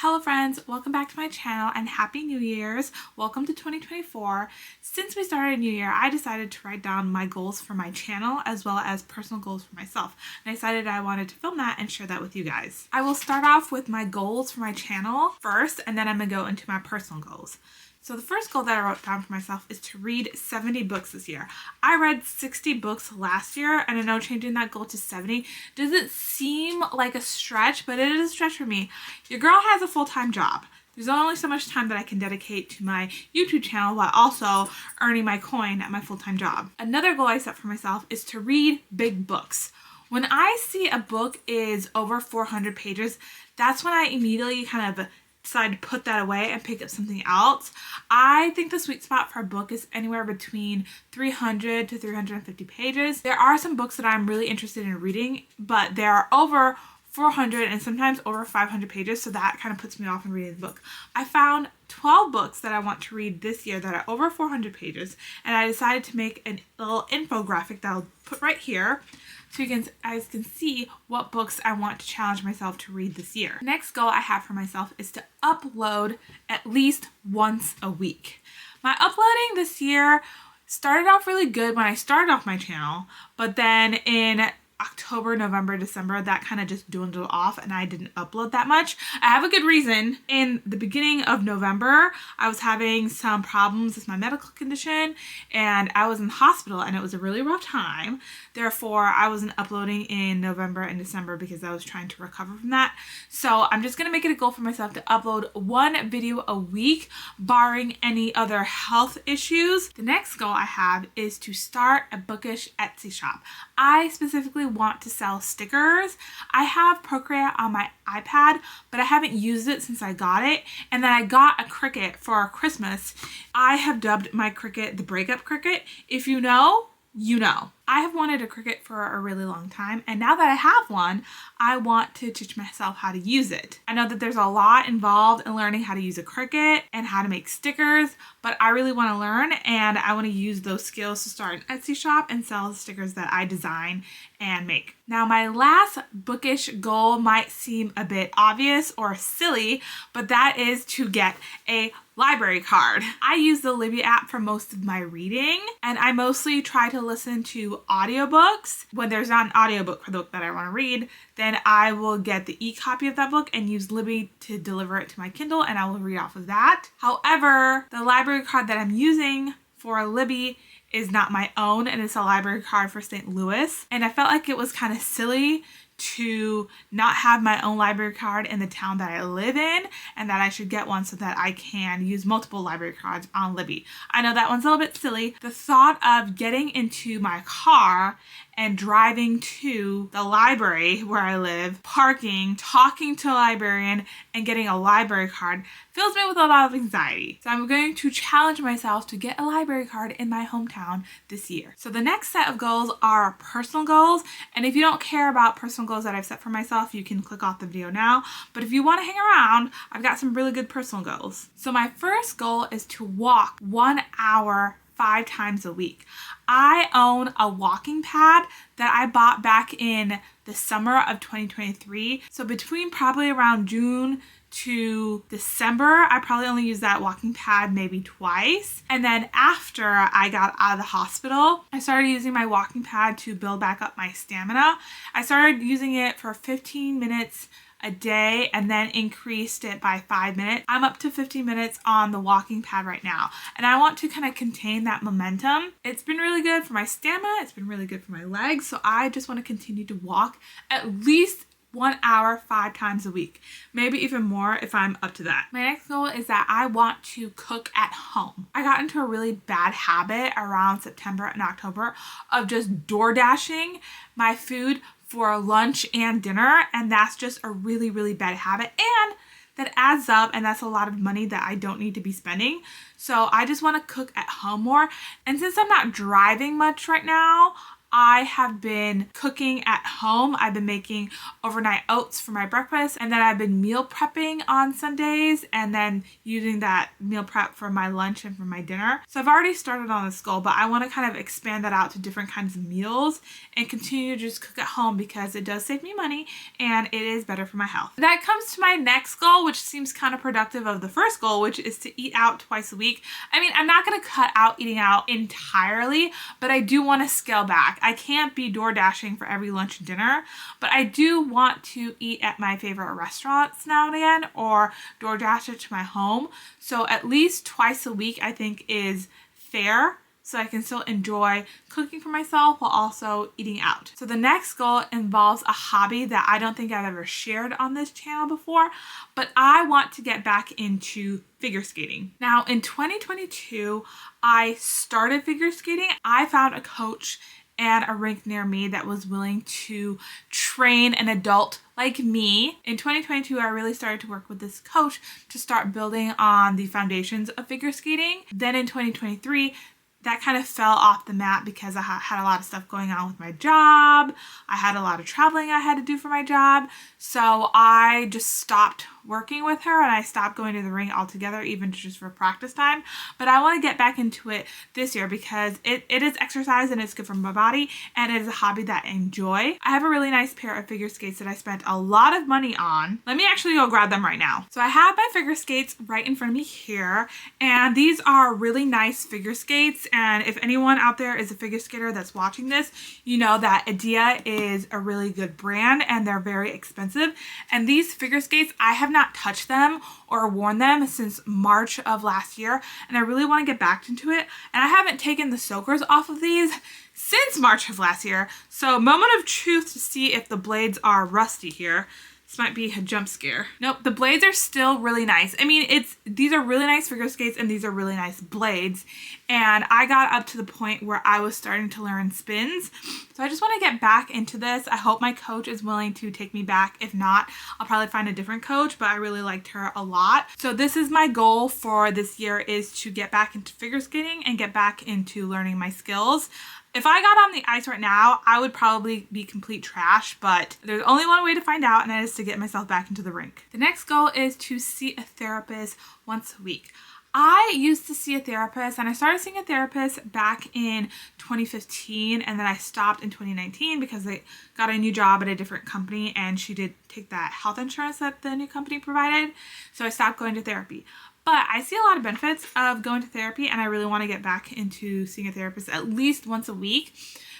Hello friends, welcome back to my channel and Happy New Year's. Welcome to 2024. Since we started a new year, I decided to write down my goals for my channel as well as personal goals for myself. And I decided I wanted to film that and share that with you guys. I will start off with my goals for my channel first, and then I'm going to go into my personal goals. So the first goal that I wrote down for myself is to read 70 books this year. I read 60 books last year, and I know changing that goal to 70 doesn't seem like a stretch, but it is a stretch for me. Your girl has a full-time job. There's only so much time that I can dedicate to my YouTube channel while also earning my coin at my full-time job. Another goal I set for myself is to read big books. When I see a book is over 400 pages, that's when I immediately kind of decide to put that away and pick up something else. I think the sweet spot for a book is anywhere between 300 to 350 pages. There are some books that I'm really interested in reading, but they are over 400 and sometimes over 500 pages, so that kind of puts me off in reading the book. I found 12 books that I want to read this year that are over 400 pages, and I decided to make a little infographic that I'll put right here so you guys can see what books I want to challenge myself to read this year. The next goal I have for myself is to upload at least once a week. My uploading this year started off really good when I started off my channel, but then in October, November, December, that kind of just dwindled off and I didn't upload that much. I have a good reason. In the beginning of November, I was having some problems with my medical condition and I was in the hospital and it was a really rough time. Therefore, I wasn't uploading in November and December because I was trying to recover from that. So I'm just going to make it a goal for myself to upload one video a week, barring any other health issues. The next goal I have is to start a bookish Etsy shop. I specifically want to sell stickers. I have Procreate on my iPad, but I haven't used it since I got it. And then I got a Cricut for Christmas. I have dubbed my Cricut the breakup Cricut. If you know, you know. I have wanted a Cricut for a really long time, and now that I have one, I want to teach myself how to use it. I know that there's a lot involved in learning how to use a Cricut and how to make stickers, but I really want to learn, and I want to use those skills to start an Etsy shop and sell the stickers that I design and make. Now, my last bookish goal might seem a bit obvious or silly, but that is to get a library card. I use the Libby app for most of my reading, and I mostly try to listen to audiobooks. When there's not an audiobook for the book that I want to read, then I will get the e-copy of that book and use Libby to deliver it to my Kindle, and I will read off of that. However, the library card that I'm using for Libby is not my own, and it's a library card for St. Louis, and I felt like it was kind of silly to not have my own library card in the town that I live in, and that I should get one so that I can use multiple library cards on Libby. I know that one's a little bit silly. The thought of getting into my car and driving to the library where I live, parking, talking to a librarian, and getting a library card fills me with a lot of anxiety. So I'm going to challenge myself to get a library card in my hometown this year. So the next set of goals are personal goals, and if you don't care about personal goals that I've set for myself, you can click off the video now. But if you want to hang around, I've got some really good personal goals. So my first goal is to walk 1 hour 5 times a week. I own a walking pad that I bought back in the summer of 2023. So between probably around June to December, I probably only used that walking pad maybe twice. And then after I got out of the hospital, I started using my walking pad to build back up my stamina. I started using it for 15 minutes a day and then increased it by 5 minutes. I'm up to 15 minutes on the walking pad right now, and I want to kind of contain that momentum. It's been really good for my stamina, it's been really good for my legs, so I just want to continue to walk at least 1 hour 5 times a week, maybe even more if I'm up to that. My next goal is that I want to cook at home. I got into a really bad habit around September and October of just door dashing my food for lunch and dinner, and that's just a really, really bad habit, and that adds up, and that's a lot of money that I don't need to be spending. So I just want to cook at home more, and since I'm not driving much right now, I have been cooking at home. I've been making overnight oats for my breakfast, and then I've been meal prepping on Sundays and then using that meal prep for my lunch and for my dinner. So I've already started on this goal, but I want to kind of expand that out to different kinds of meals and continue to just cook at home because it does save me money and it is better for my health. That comes to my next goal, which seems counterproductive of the first goal, which is to eat out twice a week. I mean, I'm not going to cut out eating out entirely, but I do want to scale back. I can't be door dashing for every lunch and dinner, but I do want to eat at my favorite restaurants now and again or door dash it to my home. So at least twice a week I think is fair, so I can still enjoy cooking for myself while also eating out. So the next goal involves a hobby that I don't think I've ever shared on this channel before, but I want to get back into figure skating. Now in 2022, I started figure skating. I found a coach and a rink near me that was willing to train an adult like me. In 2022, I really started to work with this coach to start building on the foundations of figure skating. Then in 2023, that kind of fell off the mat because I had a lot of stuff going on with my job. I had a lot of traveling I had to do for my job. So I just stopped working with her and I stopped going to the ring altogether, even just for practice time. But I want to get back into it this year because it is exercise and it's good for my body and it is a hobby that I enjoy. I have a really nice pair of figure skates that I spent a lot of money on. Let me actually go grab them right now. So I have my figure skates right in front of me here, and these are really nice figure skates. And if anyone out there is a figure skater that's watching this, you know that Idea is a really good brand and they're very expensive. And these figure skates, I have not touched them or worn them since March of last year, and I really want to get back into it. And I haven't taken the soakers off of these since March of last year. So moment of truth to see if the blades are rusty here. This might be a jump scare. Nope, the blades are still really nice. I mean, these are really nice figure skates and these are really nice blades. And I got up to the point where I was starting to learn spins. So I just want to get back into this. I hope my coach is willing to take me back. If not, I'll probably find a different coach, but I really liked her a lot. So this is my goal for this year, is to get back into figure skating and get back into learning my skills. If I got on the ice right now, I would probably be complete trash, but there's only one way to find out, and that is to get myself back into the rink. The next goal is to see a therapist once a week. I used to see a therapist, and I started seeing a therapist back in 2015, and then I stopped in 2019 because I got a new job at a different company, and she did take that health insurance that the new company provided, so I stopped going to therapy. But I see a lot of benefits of going to therapy, and I really want to get back into seeing a therapist at least once a week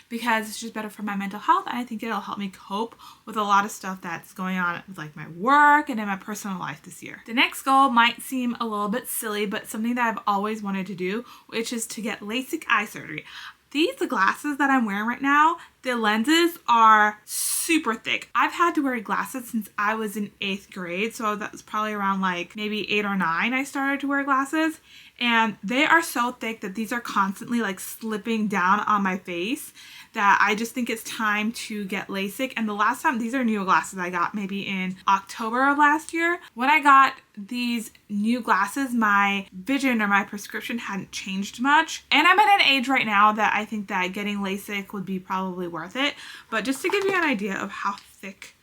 because it's just better for my mental health, and I think it'll help me cope with a lot of stuff that's going on with like my work and in my personal life this year. The next goal might seem a little bit silly, but something that I've always wanted to do, which is to get LASIK eye surgery. These glasses that I'm wearing right now, the lenses are super thick. I've had to wear glasses since I was in 8th grade, so that was probably around like maybe 8 or 9 I started to wear glasses. And they are so thick that these are constantly like slipping down on my face that I just think it's time to get LASIK. And the last time, these are new glasses I got maybe in October of last year. When I got these new glasses, my vision or my prescription hadn't changed much. And I'm at an age right now that I think that getting LASIK would be probably worth it. But just to give you an idea of how thick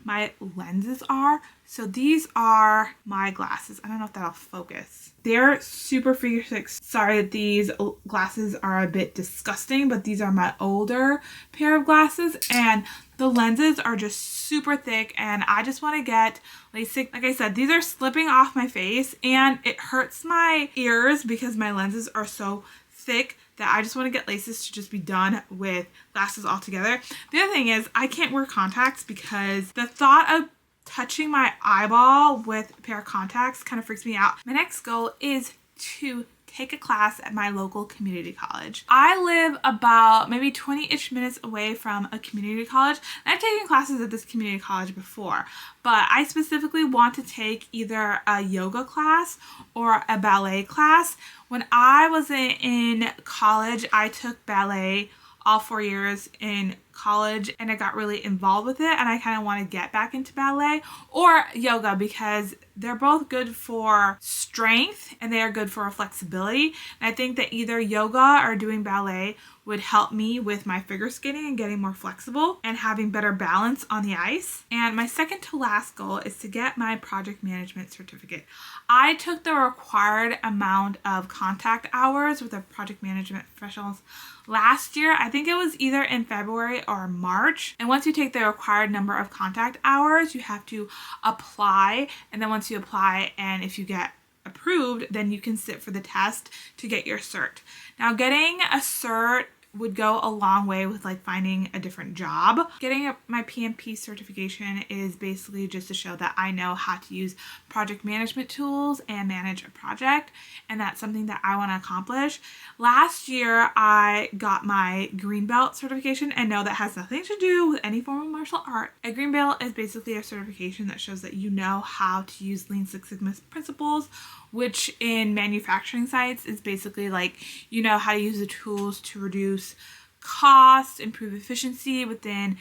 my lenses are. So these are my glasses. I don't know if that'll focus. They're super figure six. Sorry that these glasses are a bit disgusting, but these are my older pair of glasses and the lenses are just super thick and I just want to get LASIK. Like I said, these are slipping off my face and it hurts my ears because my lenses are so thick that I just want to get LASIK to just be done with glasses altogether. The other thing is I can't wear contacts because the thought of touching my eyeball with a pair of contacts kind of freaks me out. My next goal is to take a class at my local community college. I live about maybe 20-ish minutes away from a community college. And I've taken classes at this community college before, but I specifically want to take either a yoga class or a ballet class. When I was in college, I took ballet all 4 years in college and I got really involved with it and I kind of want to get back into ballet or yoga because they're both good for strength and they are good for flexibility. And I think that either yoga or doing ballet would help me with my figure skating and getting more flexible and having better balance on the ice. And my second to last goal is to get my project management certificate. I took the required amount of contact hours with the project management professionals last year. I think it was either in February or March. And once you take the required number of contact hours, you have to apply. And then once you apply, and if you get approved, then you can sit for the test to get your cert. Now, getting a cert would go a long way with like finding a different job. Getting my PMP certification is basically just to show that I know how to use project management tools and manage a project, and that's something that I want to accomplish. Last year I got my green belt certification, and no, that has nothing to do with any form of martial art. A green belt is basically a certification that shows that you know how to use Lean Six Sigma principles, which in manufacturing sites is basically like you know how to use the tools to reduce cost, improve efficiency within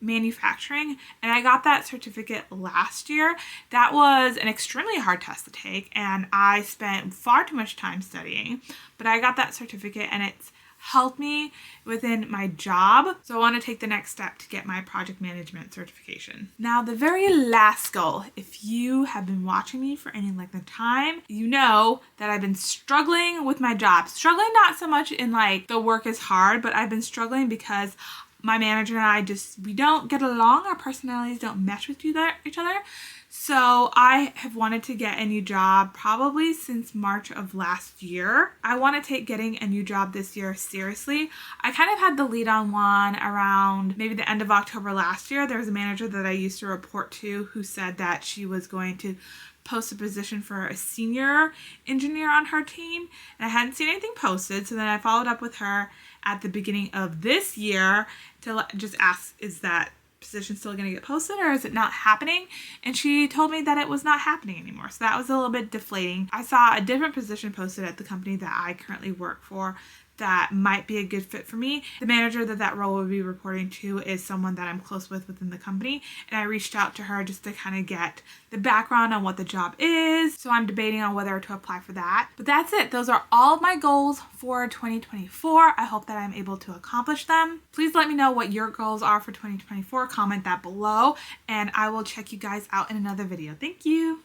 manufacturing. And I got that certificate last year. That was an extremely hard test to take, and I spent far too much time studying, but I got that certificate and it's helped me within my job. So I want to take the next step to get my project management certification. Now, the very last goal, if you have been watching me for any length of time, you know that I've been struggling with my job. Struggling not so much in like the work is hard, but I've been struggling because my manager and I we don't get along. Our personalities don't mesh with each other. So I have wanted to get a new job probably since March of last year. I want to take getting a new job this year seriously. I kind of had the lead on one around maybe the end of October last year. There was a manager that I used to report to who said that she was going to post a position for a senior engineer on her team, and I hadn't seen anything posted. So then I followed up with her at the beginning of this year to just ask, is that position still going to get posted or is it not happening? And she told me that it was not happening anymore. So that was a little bit deflating. I saw a different position posted at the company that I currently work for that might be a good fit for me. The manager that role would be reporting to is someone that I'm close with within the company, and I reached out to her just to kind of get the background on what the job is. So I'm debating on whether to apply for that. But that's it. Those are all of my goals for 2024. I hope that I'm able to accomplish them. Please let me know what your goals are for 2024. Comment that below, and I will check you guys out in another video. Thank you.